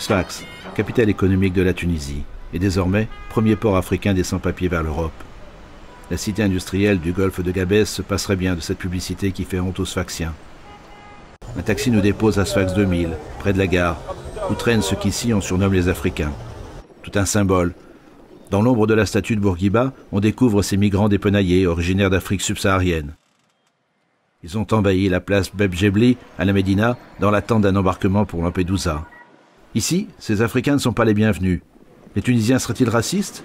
Sfax, capitale économique de la Tunisie, et désormais premier port africain des sans-papiers vers l'Europe. La cité industrielle du golfe de Gabès se passerait bien de cette publicité qui fait honte aux Sfaxiens. Un taxi nous dépose à Sfax 2000, près de la gare, où traînent ceux qu'ici on surnomme les Africains. Tout un symbole. Dans l'ombre de la statue de Bourguiba, on découvre ces migrants dépenaillés, originaires d'Afrique subsaharienne. Ils ont envahi la place Beb Jebli à la Médina dans l'attente d'un embarquement pour Lampedusa. Ici, ces Africains ne sont pas les bienvenus. Les Tunisiens seraient-ils racistes?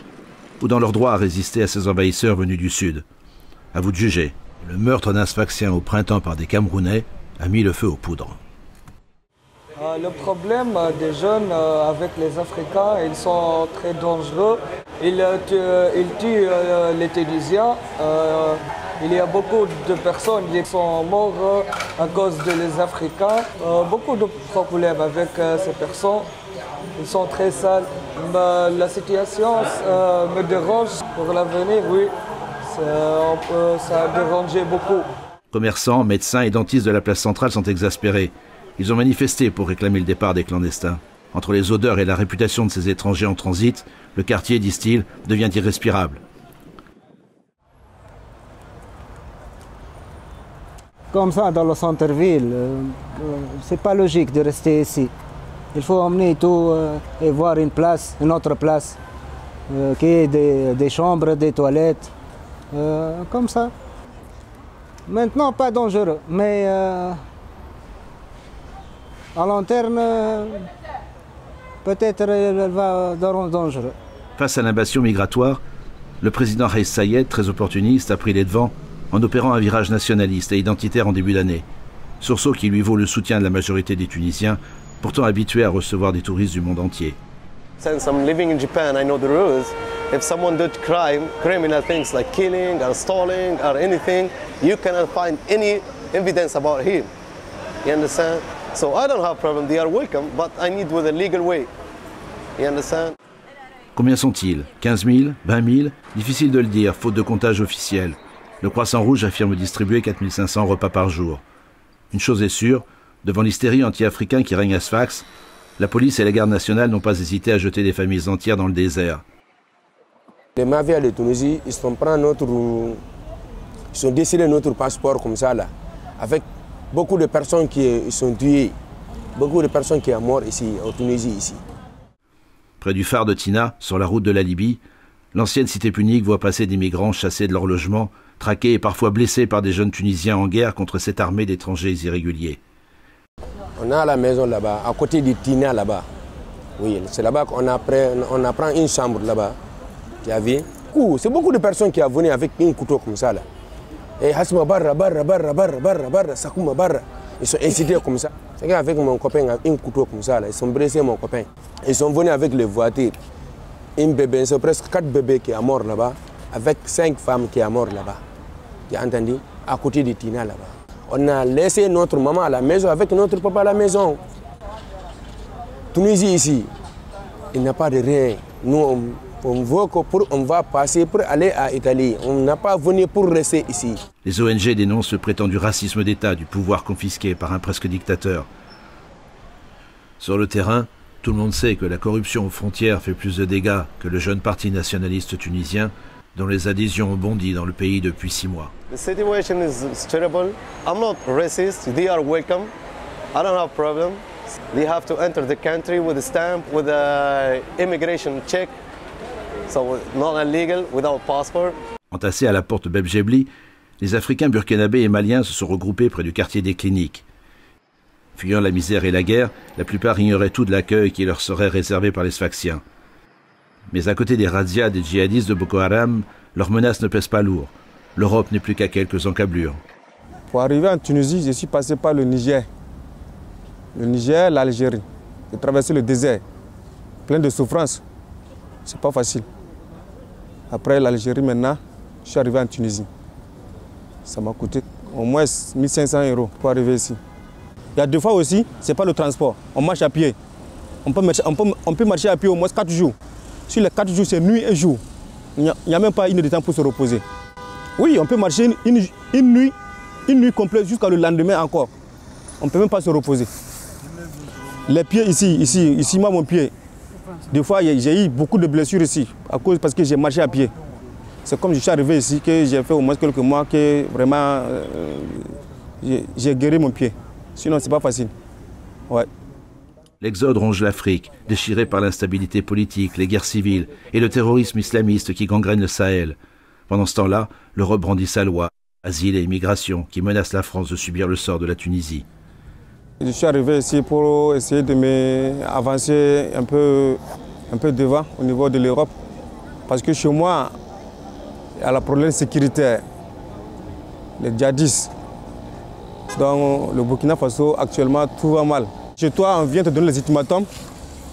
Ou dans leur droit à résister à ces envahisseurs venus du Sud? À vous de juger. Le meurtre d'un Sfaxien au printemps par des Camerounais a mis le feu aux poudres. Le problème des jeunes avec les Africains, ils sont très dangereux. Ils tuent les Tunisiens. Il y a beaucoup de personnes qui sont mortes à cause des Africains. Beaucoup de problèmes avec ces personnes. Ils sont très sales. La situation me dérange pour l'avenir, oui. Ça a dérangé beaucoup. Commerçants, médecins et dentistes de la place centrale sont exaspérés. Ils ont manifesté pour réclamer le départ des clandestins. Entre les odeurs et la réputation de ces étrangers en transit, le quartier, disent-ils, devient irrespirable. Comme ça, dans le centre-ville, c'est pas logique de rester ici. Il faut emmener tout et voir une autre place, qui ait des chambres, des toilettes, comme ça. Maintenant, pas dangereux, mais à long terme, peut-être elle va devenir dangereux. Face à l'invasion migratoire, le président Haïs Sayed, très opportuniste, a pris les devants en opérant un virage nationaliste et identitaire en début d'année. Sursaut qui lui vaut le soutien de la majorité des Tunisiens, pourtant habitués à recevoir des touristes du monde entier. Since I'm living in Japan, I know the rules. If someone did criminal things like killing or stalling or anything, you cannot find any evidence about him. You understand? So I don't have problem. They are welcome, but I need with a legal way. You understand? Combien sont-ils? 15 000? 20 000? Difficile de le dire, faute de comptage officiel. Le Croissant Rouge affirme distribuer 4 500 repas par jour. Une chose est sûre, devant l'hystérie anti-africaine qui règne à Sfax, la police et la garde nationale n'ont pas hésité à jeter des familles entières dans le désert. Les mafias de Tunisie, ils ont décidé notre passeport comme ça, là, avec beaucoup de personnes qui sont tuées, beaucoup de personnes qui sont mortes ici, en Tunisie. Ici. Près du phare de Tina, sur la route de la Libye, l'ancienne cité punique voit passer des migrants chassés de leur logement, traqués et parfois blessés par des jeunes Tunisiens en guerre contre cette armée d'étrangers irréguliers. On a la maison là-bas, à côté de Tina là-bas. Oui, c'est là-bas qu'on apprend une chambre là-bas. C'est beaucoup de personnes qui sont venues avec un couteau comme ça. Là. Et Hasma barra, Sakouma barra. Ils sont incités comme ça. C'est qu'avec mon copain, un couteau comme ça, là. Ils sont blessés, mon copain. Ils sont venus avec les voitures. Un bébé, c'est presque 4 bébés qui sont morts là-bas, avec 5 femmes qui sont mortes là-bas. Tu as entendu? À côté de Tina là-bas. On a laissé notre maman à la maison avec notre papa à la maison. Tunisie ici, il n'y a pas de rien. Nous, on va passer pour aller à l'Italie. On n'a pas venu pour rester ici. Les ONG dénoncent le prétendu racisme d'État du pouvoir confisqué par un presque dictateur. Sur le terrain, tout le monde sait que la corruption aux frontières fait plus de dégâts que le jeune parti nationaliste tunisien dont les adhésions ont bondi dans le pays depuis 6 mois. The situation is terrible. I'm not racist. They are welcome. I don't have problem. They have to enter the country with a stamp, with a immigration check. So not illegal, without passport. Entassés à la porte Beb Jebli, les Africains burkinabés et maliens se sont regroupés près du quartier des Cliniques. Fuyant la misère et la guerre, la plupart ignoraient tout de l'accueil qui leur serait réservé par les Sfaxiens. Mais à côté des razzias des djihadistes de Boko Haram, leurs menaces ne pèsent pas lourd. L'Europe n'est plus qu'à quelques encablures. Pour arriver en Tunisie, je suis passé par le Niger. Le Niger, l'Algérie. J'ai traversé le désert, plein de souffrances. C'est pas facile. Après l'Algérie, maintenant, je suis arrivé en Tunisie. Ça m'a coûté au moins 1 500 € pour arriver ici. Il y a 2 fois aussi, ce n'est pas le transport. On marche à pied. On peut marcher à pied au moins 4 jours. Sur les 4 jours, c'est nuit et jour. Il n'y a même pas une heure de temps pour se reposer. Oui, on peut marcher une nuit complète jusqu'à le lendemain encore. On ne peut même pas se reposer. Les pieds ici, moi mon pied. Des fois, j'ai eu beaucoup de blessures ici, parce que j'ai marché à pied. C'est comme je suis arrivé ici que j'ai fait au moins quelques mois que vraiment j'ai guéri mon pied. Sinon, c'est pas facile. Ouais. L'exode ronge l'Afrique, déchirée par l'instabilité politique, les guerres civiles et le terrorisme islamiste qui gangrène le Sahel. Pendant ce temps-là, l'Europe brandit sa loi, asile et immigration, qui menace la France de subir le sort de la Tunisie. Je suis arrivé ici pour essayer de m'avancer un peu devant au niveau de l'Europe. Parce que chez moi, il y a le problème sécuritaire, les djihadistes. Dans le Burkina Faso, actuellement, tout va mal. Chez toi, on vient te donner les ultimatums.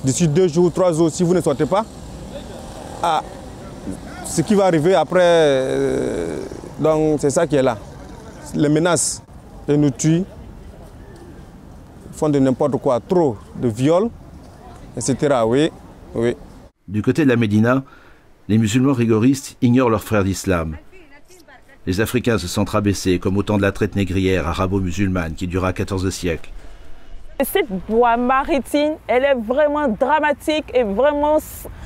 D'ici 2 jours, 3 jours, si vous ne sortez pas, ce qui va arriver après, c'est ça qui est là. Les menaces, ils nous tuent, font de n'importe quoi, trop de viols, etc. Oui, oui. Du côté de la Médina, les musulmans rigoristes ignorent leurs frères d'islam. Les Africains se sentent rabaissés comme au temps de la traite négrière arabo-musulmane qui dura 14 siècles. Cette voie maritime, elle est vraiment dramatique et vraiment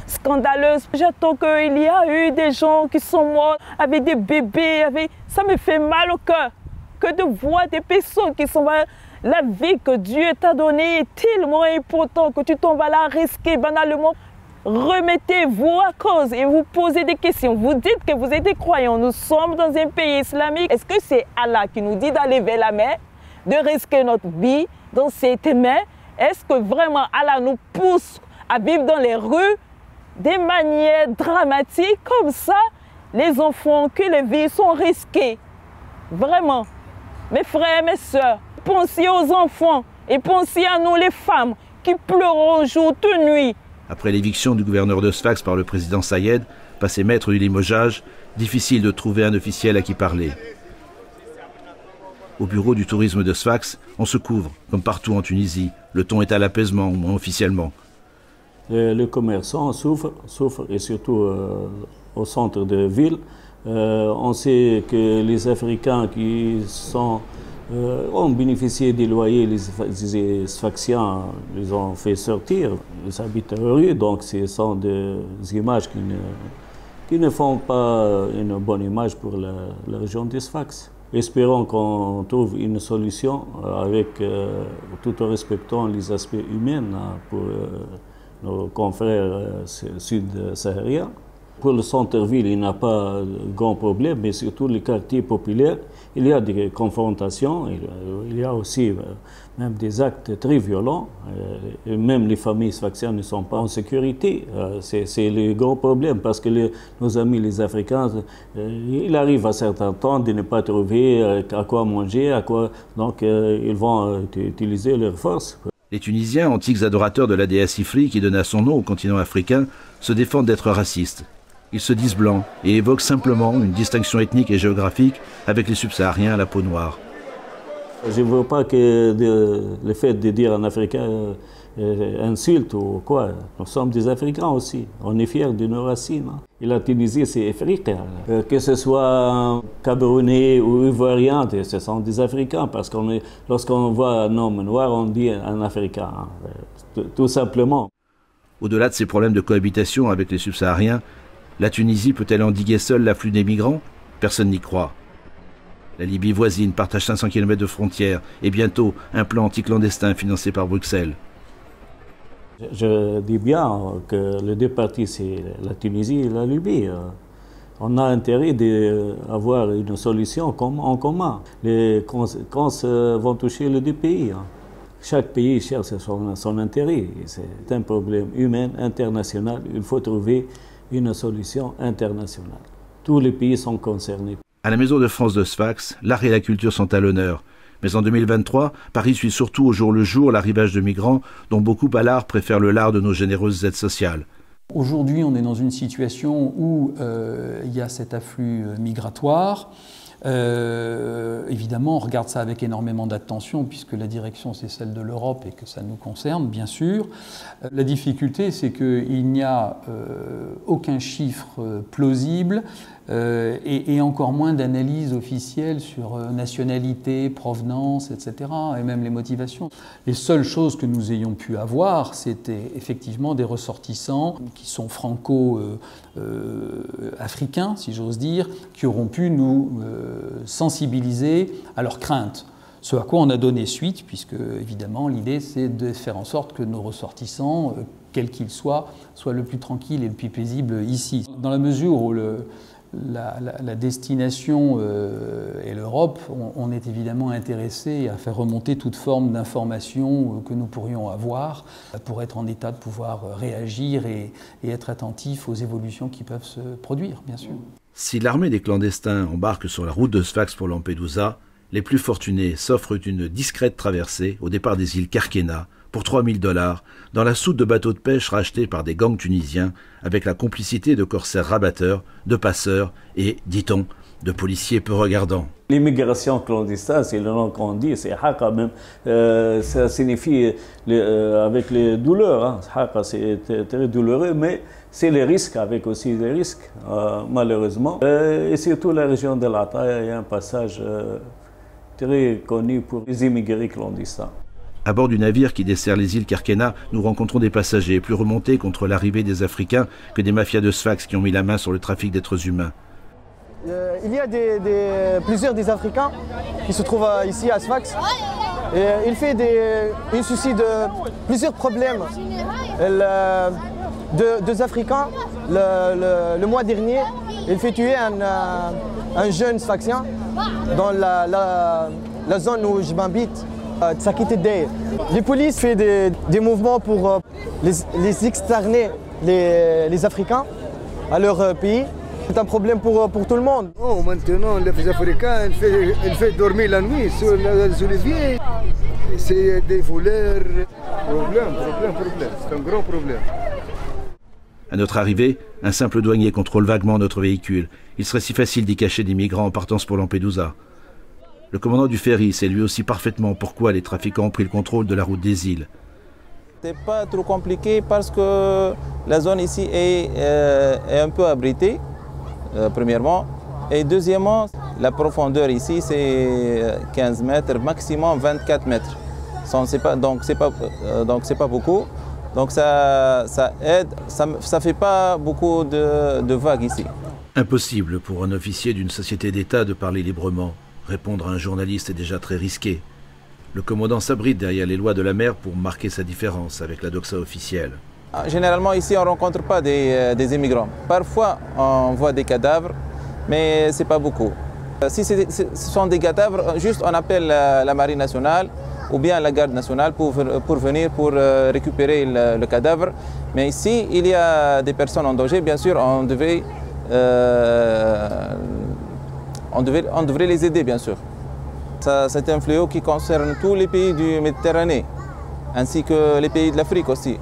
scandaleuse. J'attends qu'il y a eu des gens qui sont morts avec des bébés. Ça me fait mal au cœur que de voir des personnes qui sont mortes. La vie que Dieu t'a donnée est tellement importante que tu tombes à la risquer banalement. Remettez-vous à cause et vous posez des questions. Vous dites que vous êtes des croyants. Nous sommes dans un pays islamique. Est-ce que c'est Allah qui nous dit d'aller vers la mer, de risquer notre vie dans cette mer? Est-ce que vraiment Allah nous pousse à vivre dans les rues de manière dramatique comme ça? Les enfants, que les vies sont risquées. Vraiment. Mes frères, mes sœurs, pensez aux enfants et pensez à nous les femmes qui pleurent jour et nuit. Après l'éviction du gouverneur de Sfax par le président Sayed, passé maître du limogeage, difficile de trouver un officiel à qui parler. Au bureau du tourisme de Sfax, on se couvre, comme partout en Tunisie. Le ton est à l'apaisement, au moins officiellement. Les commerçants souffrent et surtout au centre de ville. On sait que les Africains qui ont bénéficié des loyers, les Sfaxiens les ont fait sortir. Ils habitent en rue, donc ce sont des images qui ne font pas une bonne image pour la région de Sfax. Espérons qu'on trouve une solution tout en respectant les aspects humains pour nos confrères sud-sahariens. Pour le centre-ville, il n'y a pas de grand problème, mais surtout les quartiers populaires, il y a des confrontations, il y a aussi même des actes très violents, et même les familles sfaxiennes ne sont pas en sécurité. C'est le grand problème, parce que nos amis les Africains, il arrive à certains temps de ne pas trouver à quoi manger, donc ils vont utiliser leurs forces. Les Tunisiens, antiques adorateurs de la déesse Ifri qui donna son nom au continent africain, se défendent d'être racistes. Ils se disent blancs et évoquent simplement une distinction ethnique et géographique avec les subsahariens à la peau noire. Je ne veux pas que le fait de dire un Africain insulte ou quoi. Nous sommes des Africains aussi. On est fiers de nos racines. Et la Tunisie, c'est africain. Que ce soit Camerounais ou Ivoirien, ce sont des Africains. Parce que lorsqu'on voit un homme noir, on dit un Africain. Tout simplement. Au-delà de ces problèmes de cohabitation avec les subsahariens, la Tunisie peut-elle endiguer seule l'afflux des migrants? Personne n'y croit. La Libye voisine partage 500 km de frontières et bientôt un plan anti-clandestin financé par Bruxelles. Je dis bien que les deux parties, c'est la Tunisie et la Libye. On a intérêt d'avoir une solution en commun. Les conséquences vont toucher les deux pays. Chaque pays cherche son intérêt. C'est un problème humain, international. Il faut trouver une solution internationale. Tous les pays sont concernés. À la Maison de France de Sfax, l'art et la culture sont à l'honneur. Mais en 2023, Paris suit surtout au jour le jour l'arrivage de migrants, dont beaucoup à l'art préfèrent le lard de nos généreuses aides sociales. Aujourd'hui, on est dans une situation où il y a cet afflux migratoire. Évidemment, on regarde ça avec énormément d'attention puisque la direction c'est celle de l'Europe et que ça nous concerne, bien sûr. La difficulté, c'est qu'il n'y a aucun chiffre plausible et encore moins d'analyse officielle sur nationalité, provenance, etc., et même les motivations. Les seules choses que nous ayons pu avoir, c'était effectivement des ressortissants qui sont franco-africains, si j'ose dire, qui auront pu nous sensibiliser à leurs craintes. Ce à quoi on a donné suite, puisque évidemment l'idée c'est de faire en sorte que nos ressortissants, quels qu'ils soient le plus tranquille et le plus paisible ici. Dans la mesure où la destination est l'Europe, on est évidemment intéressé à faire remonter toute forme d'information que nous pourrions avoir pour être en état de pouvoir réagir et être attentif aux évolutions qui peuvent se produire, bien sûr. Si l'armée des clandestins embarque sur la route de Sfax pour Lampedusa, les plus fortunés s'offrent une discrète traversée au départ des îles Kerkena pour 3 000 $, dans la soute de bateaux de pêche rachetés par des gangs tunisiens avec la complicité de corsaires rabatteurs, de passeurs et, dit-on, de policiers peu regardants. L'immigration clandestine, c'est le nom qu'on dit, c'est haka même, ça signifie avec les douleurs, hein. Haka c'est très douloureux, mais c'est les risques, avec aussi des risques, malheureusement. Et surtout la région de l'Ata, il y a un passage très connu pour les immigrés clandestins. À bord du navire qui dessert les îles Kerkena, nous rencontrons des passagers plus remontés contre l'arrivée des Africains que des mafias de Sfax qui ont mis la main sur le trafic d'êtres humains. Il y a plusieurs des Africains qui se trouvent ici à Sfax. Et il fait une souci de plusieurs problèmes. Deux Africains, le mois dernier, il fait tuer un jeune Sfaxien dans la zone où je m'habite, Tsakite Day. Les polices font des mouvements pour les externer, les Africains, à leur pays. C'est un problème pour tout le monde. Oh, maintenant, les Africains, ils font dormir la nuit sur les oliviers. C'est des voleurs. Problème. C'est un grand problème. À notre arrivée, un simple douanier contrôle vaguement notre véhicule. Il serait si facile d'y cacher des migrants en partance pour Lampedusa. Le commandant du ferry sait lui aussi parfaitement pourquoi les trafiquants ont pris le contrôle de la route des îles. C'est pas trop compliqué parce que la zone ici est un peu abritée, premièrement. Et deuxièmement, la profondeur ici c'est 15 mètres, maximum 24 mètres. Donc c'est pas beaucoup. Donc ça aide, ça fait pas beaucoup de vagues ici. Impossible pour un officier d'une société d'État de parler librement. Répondre à un journaliste est déjà très risqué. Le commandant s'abrite derrière les lois de la mer pour marquer sa différence avec la doxa officielle. Généralement ici on ne rencontre pas des immigrants. Parfois on voit des cadavres, mais ce n'est pas beaucoup. Si ce sont des cadavres, juste on appelle la marine nationale ou bien la garde nationale pour venir pour récupérer le cadavre. Mais ici il y a des personnes en danger, bien sûr on devrait les aider, bien sûr. C'est un fléau qui concerne tous les pays du Méditerranée, ainsi que les pays de l'Afrique aussi.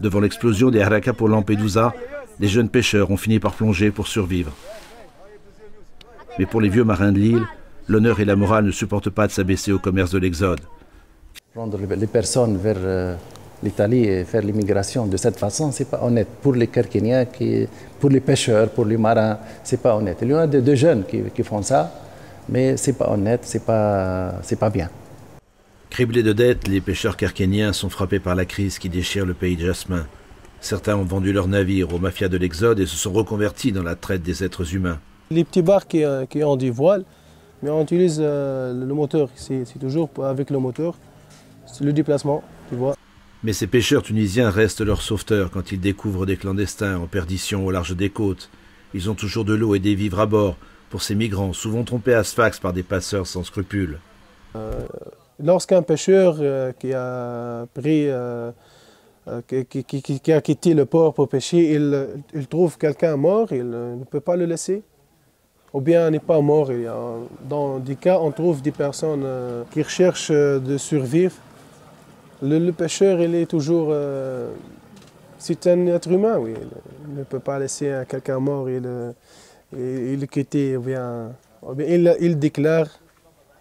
Devant l'explosion des harakas pour Lampedusa, les jeunes pêcheurs ont fini par plonger pour survivre. Mais pour les vieux marins de l'île, l'honneur et la morale ne supportent pas de s'abaisser au commerce de l'exode. Prendre les personnes vers l'Italie et faire l'immigration de cette façon, c'est pas honnête. Pour les Kerkeniens, pour les pêcheurs, pour les marins, c'est pas honnête. Il y en a de jeunes qui font ça, mais c'est pas honnête, c'est pas bien. Criblés de dettes, les pêcheurs kerkéniens sont frappés par la crise qui déchire le pays de Jasmin. Certains ont vendu leurs navires aux mafias de l'exode et se sont reconvertis dans la traite des êtres humains. Les petits barques qui ont du voile, mais on utilise le moteur. C'est toujours avec le moteur, c'est le déplacement, tu vois. Mais ces pêcheurs tunisiens restent leurs sauveteurs quand ils découvrent des clandestins en perdition au large des côtes. Ils ont toujours de l'eau et des vivres à bord pour ces migrants, souvent trompés à Sfax par des passeurs sans scrupules. Lorsqu'un pêcheur qui a quitté le port pour pêcher, il trouve quelqu'un mort, il ne peut pas le laisser. Ou bien n'est pas mort. Dans des cas, on trouve des personnes qui recherchent de survivre. Le pêcheur, il est toujours... c'est un être humain, oui. Il ne peut pas laisser quelqu'un mort et le quitter. Ou bien il déclare,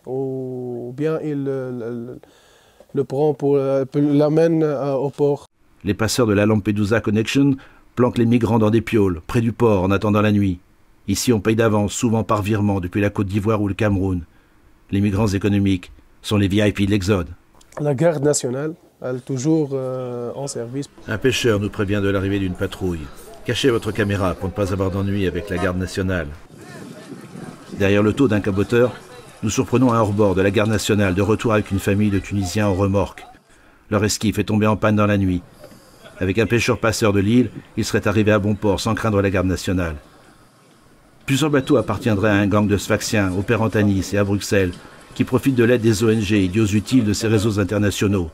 ou bien il le prend pour l'amène au port. Les passeurs de la Lampedusa Connection planquent les migrants dans des pioles, près du port, en attendant la nuit. Ici, on paye d'avance, souvent par virement, depuis la Côte d'Ivoire ou le Cameroun. Les migrants économiques sont les VIP de l'Exode. La garde nationale, elle est toujours en service. Un pêcheur nous prévient de l'arrivée d'une patrouille. Cachez votre caméra pour ne pas avoir d'ennui avec la garde nationale. Derrière le dos d'un caboteur, nous surprenons un hors-bord de la garde nationale, de retour avec une famille de Tunisiens en remorque. Leur esquif est tombé en panne dans la nuit. Avec un pêcheur-passeur de l'île, ils seraient arrivés à bon port sans craindre la garde nationale. Plusieurs bateaux appartiendraient à un gang de Sfaxiens, opérant à Nice et à Bruxelles, qui profitent de l'aide des ONG, idiots utiles de ces réseaux internationaux.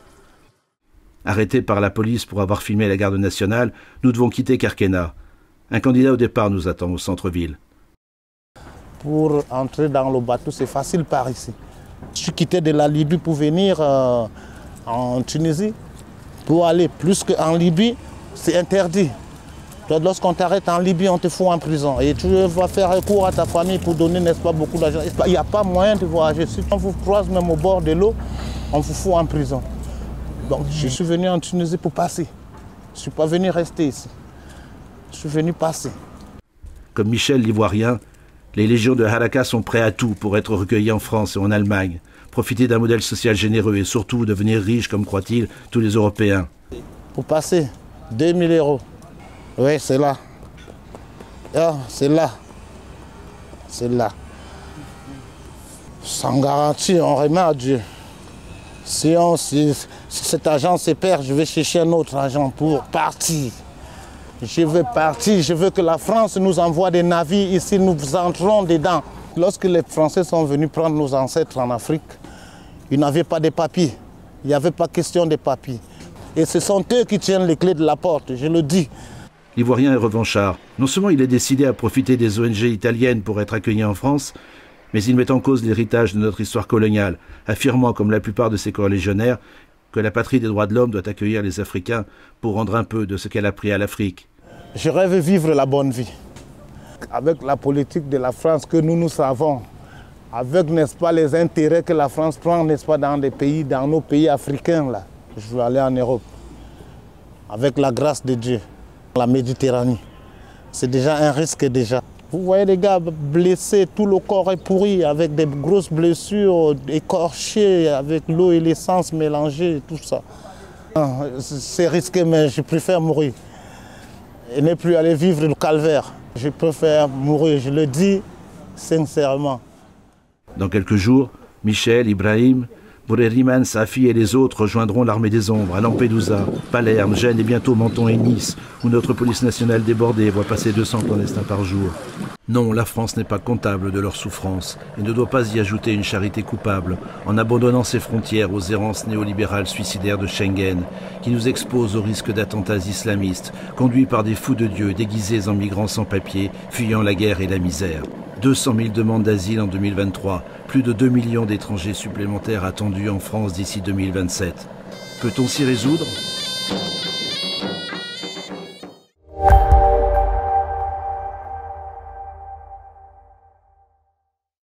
Arrêtés par la police pour avoir filmé la garde nationale, nous devons quitter Kerkena. Un candidat au départ nous attend au centre-ville. Pour entrer dans le bateau, c'est facile par ici. Je suis quitté de la Libye pour venir en Tunisie. Pour aller plus qu'en Libye, c'est interdit. Lorsqu'on t'arrête en Libye, on te fout en prison. Et tu vas faire recours à ta famille pour donner, n'est-ce pas, beaucoup d'argent. Il n'y a pas moyen de voyager. Si on vous croise même au bord de l'eau, on vous fout en prison. Donc je suis venu en Tunisie pour passer. Je ne suis pas venu rester ici. Je suis venu passer. Comme Michel l'Ivoirien, les légions de Haraka sont prêts à tout pour être recueillis en France et en Allemagne, profiter d'un modèle social généreux et surtout devenir riches, comme croient-ils, tous les Européens. Pour passer, 2000 €. Oui, c'est là. Ah, c'est là. C'est là. Sans garantie, on remet à Dieu. Si cet agent se perd, je vais chercher un autre agent pour partir. Je veux partir, je veux que la France nous envoie des navires ici, nous entrons dedans. Lorsque les Français sont venus prendre nos ancêtres en Afrique, ils n'avaient pas de papiers. Il n'y avait pas question de papiers. Et ce sont eux qui tiennent les clés de la porte, je le dis. L'Ivoirien est revanchard. Non seulement il est décidé à profiter des ONG italiennes pour être accueilli en France, mais il met en cause l'héritage de notre histoire coloniale, affirmant, comme la plupart de ses corélégionnaires, que la patrie des droits de l'homme doit accueillir les Africains pour rendre un peu de ce qu'elle a pris à l'Afrique. Je rêve vivre la bonne vie. Avec la politique de la France que nous savons, avec, n'est-ce pas, les intérêts que la France prend, n'est-ce pas, dans nos pays africains, là, je veux aller en Europe. Avec la grâce de Dieu, la Méditerranée. C'est déjà un risque déjà. Vous voyez les gars blessés, tout le corps est pourri, avec des grosses blessures, écorchées, avec l'eau et l'essence mélangées, tout ça. C'est risqué, mais je préfère mourir. Et ne plus aller vivre le calvaire. Je préfère mourir, je le dis sincèrement. Dans quelques jours, Michel, Ibrahim, Bourériman, Safi et les autres rejoindront l'armée des ombres à Lampedusa, Palerme, Gênes et bientôt Menton et Nice, où notre police nationale débordée voit passer 200 clandestins par jour. Non, la France n'est pas comptable de leurs souffrances et ne doit pas y ajouter une charité coupable en abandonnant ses frontières aux errances néolibérales suicidaires de Schengen, qui nous exposent au risque d'attentats islamistes, conduits par des fous de Dieu déguisés en migrants sans papier, fuyant la guerre et la misère. 200 000 demandes d'asile en 2023, plus de 2 millions d'étrangers supplémentaires attendus en France d'ici 2027. Peut-on s'y résoudre ?